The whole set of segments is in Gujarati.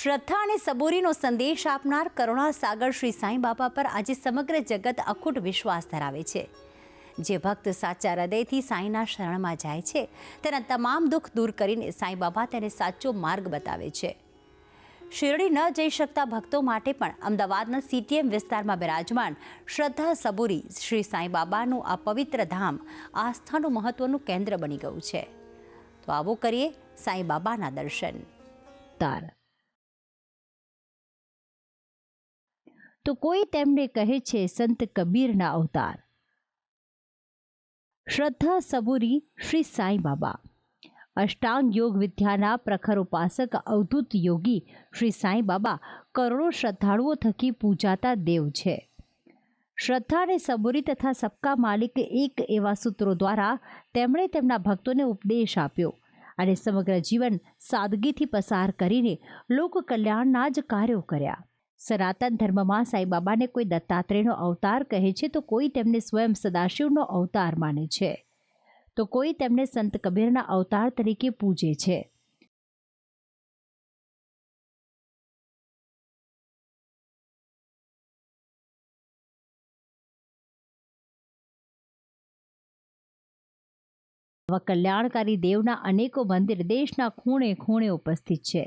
શ્રદ્ધા અને સબૂરીનો સંદેશ આપનાર કરુણા સાગર શ્રી સાંઈ બાબા પર આજે સમગ્ર જગત અખૂટ વિશ્વાસ ધરાવે છે। જે ભક્ત સાચા હૃદયથી સાંઈના શરણમાં જાય છે તેના તમામ દુઃખ દૂર કરીને સાંઈ બાબા તેને સાચો માર્ગ બતાવે છે। શિરડી ન જઈ શકતા ભક્તો માટે પણ અમદાવાદના CTM વિસ્તારમાં બિરાજમાન શ્રદ્ધા સબૂરી શ્રી સાંઈ બાબાનું આ પવિત્ર ધામ આસ્થાનું મહત્વનું કેન્દ્ર બની ગયું છે। તો આવો કરીએ સાંઈ બાબાના દર્શન। તો કોઈ તેમને કહે છે સંત કબીરના અવતાર। શ્રદ્ધા સબૂરી શ્રી સાંઈ બાબા અષ્ટાંગ યોગ વિદ્યાના પ્રખર ઉપાસક અવધૂત યોગી શ્રી સાંઈ બાબા કરોડો શ્રદ્ધાળુઓ થકી પૂજાતા દેવ છે। શ્રદ્ધા અને સબૂરી તથા સબકા માલિક એક એવા સૂત્રો દ્વારા તેમણે તેમના ભક્તોને ઉપદેશ આપ્યો અને સમગ્ર જીવન સાદગીથી પસાર કરીને લોક કલ્યાણના જ કાર્યો કર્યા। સનાતન ધર્મમાં સાંઈ બાબાને કોઈ દત્તાત્રેયનો અવતાર કહે છે, તો કોઈ તેમને સ્વયં સદાશિવનો અવતાર માને છે, તો કોઈ તેમને સંત કબીરના અવતાર તરીકે પૂજે છે। આવા કલ્યાણકારી દેવના અનેકો મંદિર દેશના ખૂણે ખૂણે ઉપસ્થિત છે।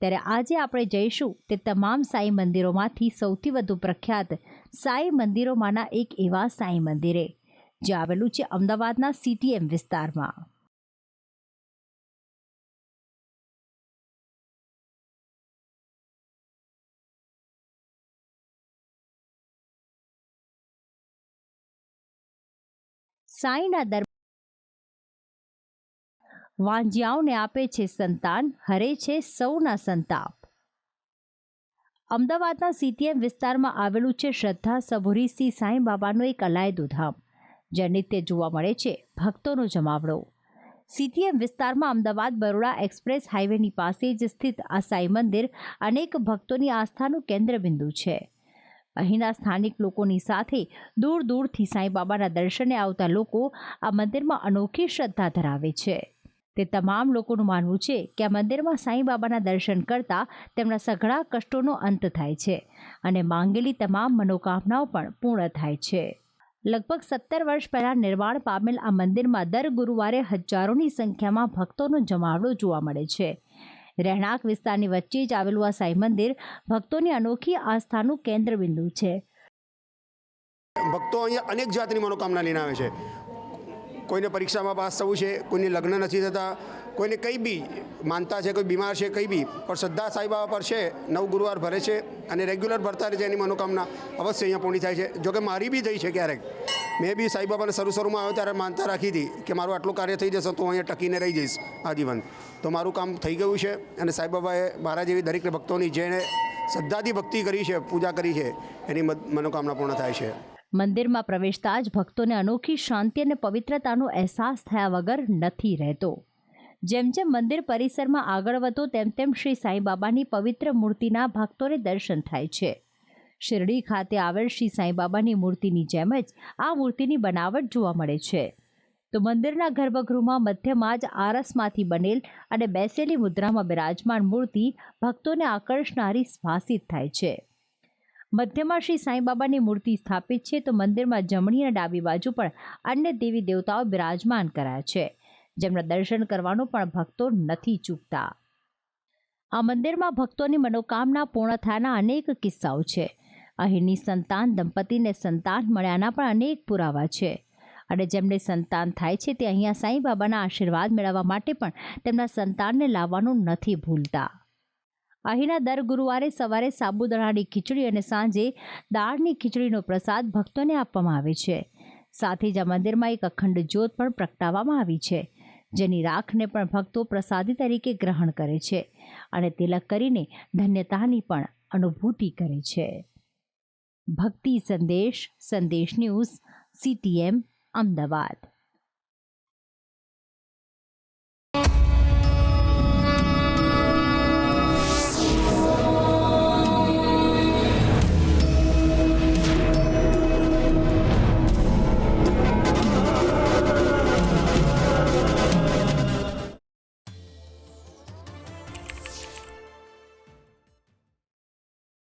ત્યારે આજે આપણે જઈશું તે તમામ સાંઈ મંદિરોમાંથી સૌથી વધુ પ્રખ્યાત સાંઈ મંદિરોમાંના એક એવા સાંઈ મંદિરે, જે આવેલું છે અમદાવાદના CTM વિસ્તારમાં। સાંઈના દરબાર વાંજિયાઓને આપે છે સંતાન, હરે છે સૌના સંતાપ। અમદાવાદના CTM વિસ્તારમાં આવેલું છે શ્રદ્ધા સબૂરી શ્રી સાંઈ બાબાનું એક અલાયદું ધામ, જ્યાં નિત્ય જોવા મળે છે ભક્તોનો જમાવડો। CTM વિસ્તારમાં અમદાવાદ બરોડા એક્સપ્રેસ હાઈવેની પાસે જ સ્થિત આ સાંઈ મંદિર અનેક ભક્તોની આસ્થાનું કેન્દ્રબિંદુ છે। અહીંના સ્થાનિક લોકોની સાથે દૂર દૂરથી સાંઈ બાબાના દર્શને આવતા લોકો આ મંદિરમાં અનોખી શ્રદ્ધા ધરાવે છે। તે તમામ લોકોનું માનવું છે કે આ મંદિરમાં સાંઈ બાબાના દર્શન કરતા તેમના સઘળા કષ્ટોનો અંત થાય છે અને માંગેલી તમામ મનોકામનાઓ પણ પૂર્ણ થાય છે। લગભગ 17 વર્ષ પહેલા નિર્માણ પામેલ આ મંદિરમાં દર ગુરુવારે હજારોની સંખ્યામાં ભક્તોનો જમાવડો જોવા મળે છે। રહેણાંક વિસ્તારની વચ્ચે જ આવેલું આ સાંઈ મંદિર ભક્તોની અનોખી આસ્થાનું કેન્દ્રબિંદુ છે। ભક્તો અહીંયા અનેક જાતની મનોકામના લઈને આવે છે। કોઈને પરીક્ષામાં પાસ થવું છે, કોઈને લગ્ન નથી થતા, કોઈને કંઈ બી માનતા છે, કોઈ બીમાર છે, કંઈ બી, પણ શ્રદ્ધા સાંઈ બાબા પર છે, 9 ગુરુવાર ભરે છે અને રેગ્યુલર ભરતા રહે છે, એની મનોકામના અવશ્ય અહીંયા પૂર્ણ થાય છે। જોકે મારી બી થઈ છે ક્યારેક, મેં બી સાંઈ બાબાને શરૂમાં આવ્યો ત્યારે માનતા રાખી હતી કે મારું આટલું કાર્ય થઈ જશે તો હું અહીંયા ટકીને રહી જઈશ આજીવન, તો મારું કામ થઈ ગયું છે અને સાંઈ બાબાએ મારા જેવી દરેક ભક્તોની જેણે શ્રદ્ધાથી ભક્તિ કરી છે, પૂજા કરી છે, એની મનોકામના પૂર્ણ થાય છે। મંદિરમાં પ્રવેશતા જ ભક્તોને અનોખી શાંતિ અને પવિત્રતાનો અહેસાસ થયા વગર નથી રહેતો। જેમ જેમ મંદિર પરિસરમાં આગળ વધો તેમ તેમ શ્રી સાંઈ બાબાની પવિત્ર મૂર્તિના ભક્તોને દર્શન થાય છે। શિરડી ખાતે આવેલ શ્રી સાંઈ બાબાની મૂર્તિની જેમ જ આ મૂર્તિની બનાવટ જોવા મળે છે। તો મંદિરના ગર્ભગૃહમાં મધ્યમાં જ આરસમાંથી બનેલ અને બેસેલી મુદ્રામાં બિરાજમાન મૂર્તિ ભક્તોને આકર્ષનારી ભાસિત થાય છે। મધ્યમાં શ્રી સાંઈ બાબાની મૂર્તિ સ્થાપિત છે, તો મંદિરમાં જમણી અને ડાબી બાજુ પણ અન્ય દેવી દેવતાઓ બિરાજમાન કરાયા છે, જેમના દર્શન કરવાનું પણ ભક્તો નથી ચૂકતા। આ મંદિરમાં ભક્તોની મનોકામના પૂર્ણ થયાના અનેક કિસ્સાઓ છે। અહીંની સંતાન દંપતીને સંતાન મળ્યાના પણ અનેક પુરાવા છે અને જેમને સંતાન થાય છે તે અહીંયા સાંઈ બાબાના આશીર્વાદ મેળવવા માટે પણ તેમના સંતાનને લાવવાનું નથી ભૂલતા। અહીંના દર ગુરુવારે સવારે સાબુદાણાની ખીચડી અને સાંજે દાળની ખીચડીનો પ્રસાદ ભક્તોને આપવામાં આવે છે। સાથે જ આ મંદિરમાં એક અખંડ જ્યોત પણ પ્રગટાવવામાં આવી છે, જેની રાખને પણ ભક્તો પ્રસાદી તરીકે ગ્રહણ કરે છે અને તિલક કરીને ધન્યતાની પણ અનુભૂતિ કરે છે। ભક્તિ સંદેશ, સંદેશ ન્યૂઝ, CTM, અમદાવાદ।